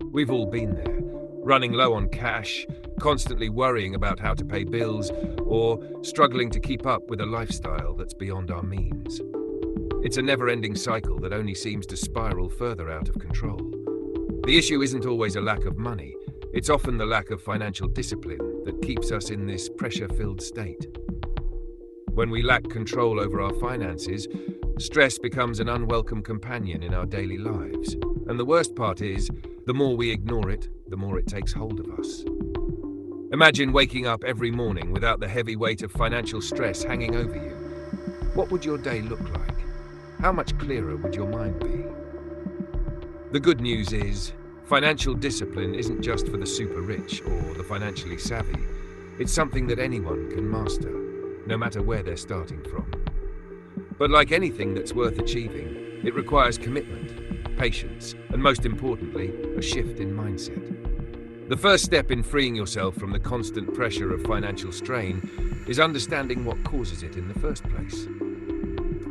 We've all been there, running low on cash, constantly worrying about how to pay bills, or struggling to keep up with a lifestyle that's beyond our means. It's a never-ending cycle that only seems to spiral further out of control. The issue isn't always a lack of money, it's often the lack of financial discipline that keeps us in this pressure-filled state. When we lack control over our finances, stress becomes an unwelcome companion in our daily lives. And the worst part is, the more we ignore it, the more it takes hold of us. Imagine waking up every morning without the heavy weight of financial stress hanging over you. What would your day look like? How much clearer would your mind be? The good news is, financial discipline isn't just for the super rich or the financially savvy. It's something that anyone can master, no matter where they're starting from. But like anything that's worth achieving, it requires commitment, patience, and most importantly, a shift in mindset. The first step in freeing yourself from the constant pressure of financial strain is understanding what causes it in the first place.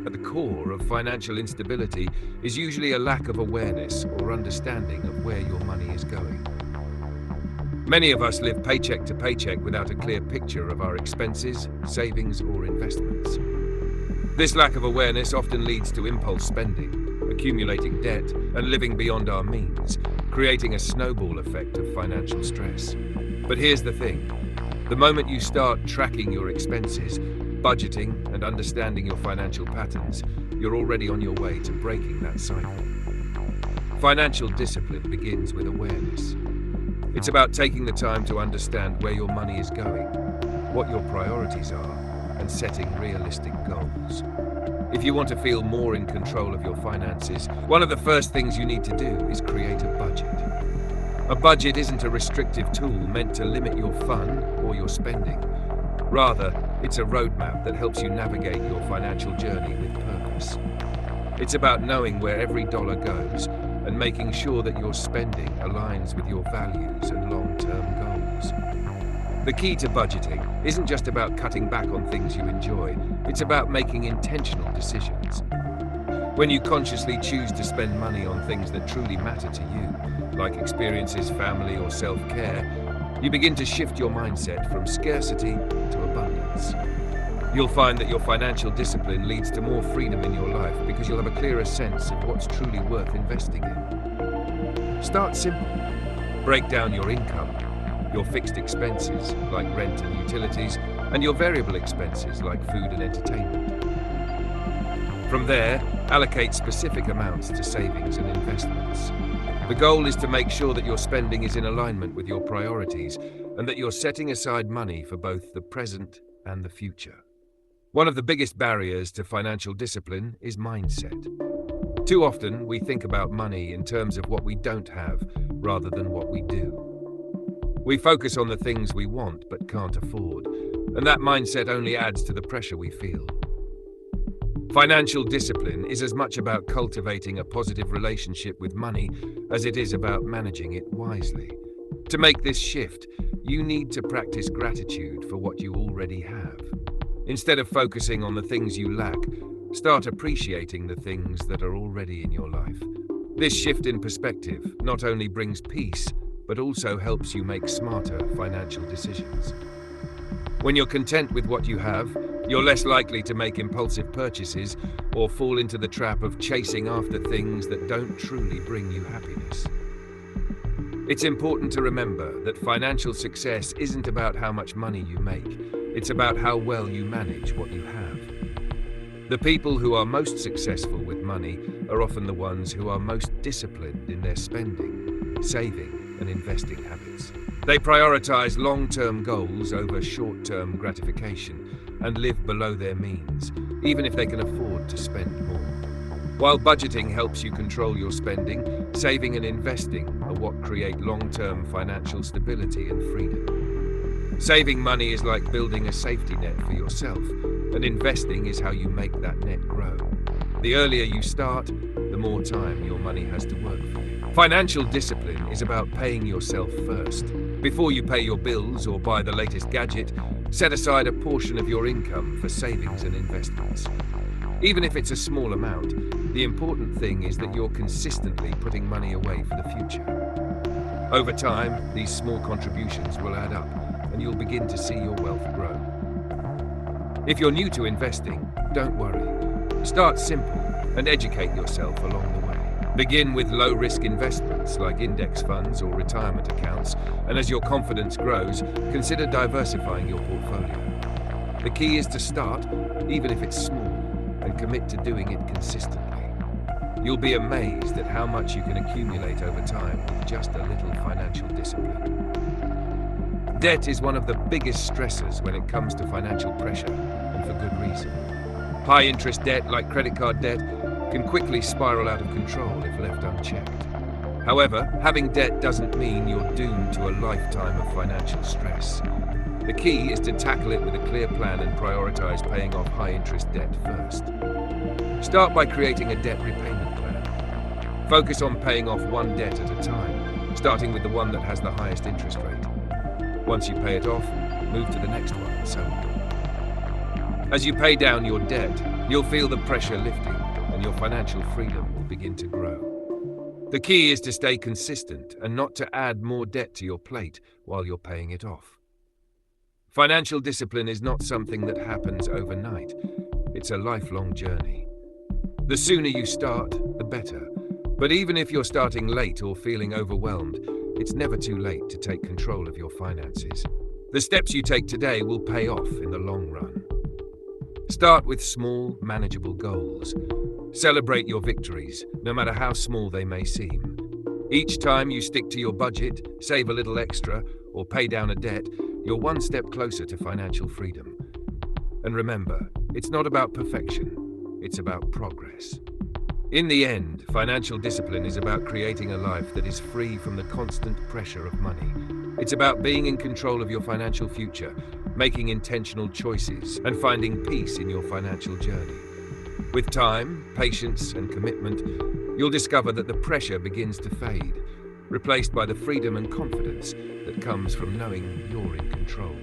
At the core of financial instability is usually a lack of awareness or understanding of where your money is going. Many of us live paycheck to paycheck without a clear picture of our expenses, savings, or investments. This lack of awareness often leads to impulse spending, accumulating debt, and living beyond our means, creating a snowball effect of financial stress. But here's the thing. The moment you start tracking your expenses, budgeting, and understanding your financial patterns, you're already on your way to breaking that cycle. Financial discipline begins with awareness. It's about taking the time to understand where your money is going, what your priorities are, and setting realistic goals. If you want to feel more in control of your finances, one of the first things you need to do is create a budget. A budget isn't a restrictive tool meant to limit your fun or your spending. Rather, it's a roadmap that helps you navigate your financial journey with purpose. It's about knowing where every dollar goes and making sure that your spending aligns with your values and long-term goals. The key to budgeting isn't just about cutting back on things you enjoy, it's about making intentional decisions. When you consciously choose to spend money on things that truly matter to you, like experiences, family, or self-care, you begin to shift your mindset from scarcity to abundance. You'll find that your financial discipline leads to more freedom in your life because you'll have a clearer sense of what's truly worth investing in. Start simple. Break down your income, your fixed expenses like rent and utilities, and your variable expenses like food and entertainment. From there, allocate specific amounts to savings and investments. The goal is to make sure that your spending is in alignment with your priorities and that you're setting aside money for both the present and the future. One of the biggest barriers to financial discipline is mindset. Too often, we think about money in terms of what we don't have rather than what we do. We focus on the things we want but can't afford, and that mindset only adds to the pressure we feel. Financial discipline is as much about cultivating a positive relationship with money as it is about managing it wisely. To make this shift, you need to practice gratitude for what you already have. Instead of focusing on the things you lack, start appreciating the things that are already in your life. This shift in perspective not only brings peace, but also helps you make smarter financial decisions. When you're content with what you have, you're less likely to make impulsive purchases or fall into the trap of chasing after things that don't truly bring you happiness. It's important to remember that financial success isn't about how much money you make, it's about how well you manage what you have. The people who are most successful with money are often the ones who are most disciplined in their spending, saving, and investing habits. They prioritize long-term goals over short-term gratification and live below their means, even if they can afford to spend more. While budgeting helps you control your spending, saving and investing are what create long-term financial stability and freedom. Saving money is like building a safety net for yourself, and investing is how you make that net grow. The earlier you start, the more time your money has to work for you. Financial discipline is about paying yourself first. Before you pay your bills or buy the latest gadget, set aside a portion of your income for savings and investments. Even if it's a small amount, the important thing is that you're consistently putting money away for the future. Over time, these small contributions will add up, and you'll begin to see your wealth grow. If you're new to investing, don't worry. Start simple and educate yourself along the way. Begin with low-risk investments like index funds or retirement accounts, and as your confidence grows, consider diversifying your portfolio. The key is to start, even if it's small, and commit to doing it consistently. You'll be amazed at how much you can accumulate over time with just a little financial discipline. Debt is one of the biggest stressors when it comes to financial pressure, and for good reason. High-interest debt, like credit card debt, can quickly spiral out of control if left unchecked. However, having debt doesn't mean you're doomed to a lifetime of financial stress. The key is to tackle it with a clear plan and prioritize paying off high-interest debt first. Start by creating a debt repayment plan. Focus on paying off one debt at a time, starting with the one that has the highest interest rate. Once you pay it off, move to the next one, and so on. As you pay down your debt, you'll feel the pressure lifting, and your financial freedom will begin to grow. The key is to stay consistent and not to add more debt to your plate while you're paying it off. Financial discipline is not something that happens overnight. It's a lifelong journey. The sooner you start, the better. But even if you're starting late or feeling overwhelmed, it's never too late to take control of your finances. The steps you take today will pay off in the long run. Start with small, manageable goals. Celebrate your victories, no matter how small they may seem. Each time you stick to your budget, save a little extra, or pay down a debt, you're one step closer to financial freedom. And remember, it's not about perfection, it's about progress. In the end, financial discipline is about creating a life that is free from the constant pressure of money. It's about being in control of your financial future, making intentional choices, and finding peace in your financial journey. With time, patience, and commitment, you'll discover that the pressure begins to fade, replaced by the freedom and confidence that comes from knowing you're in control.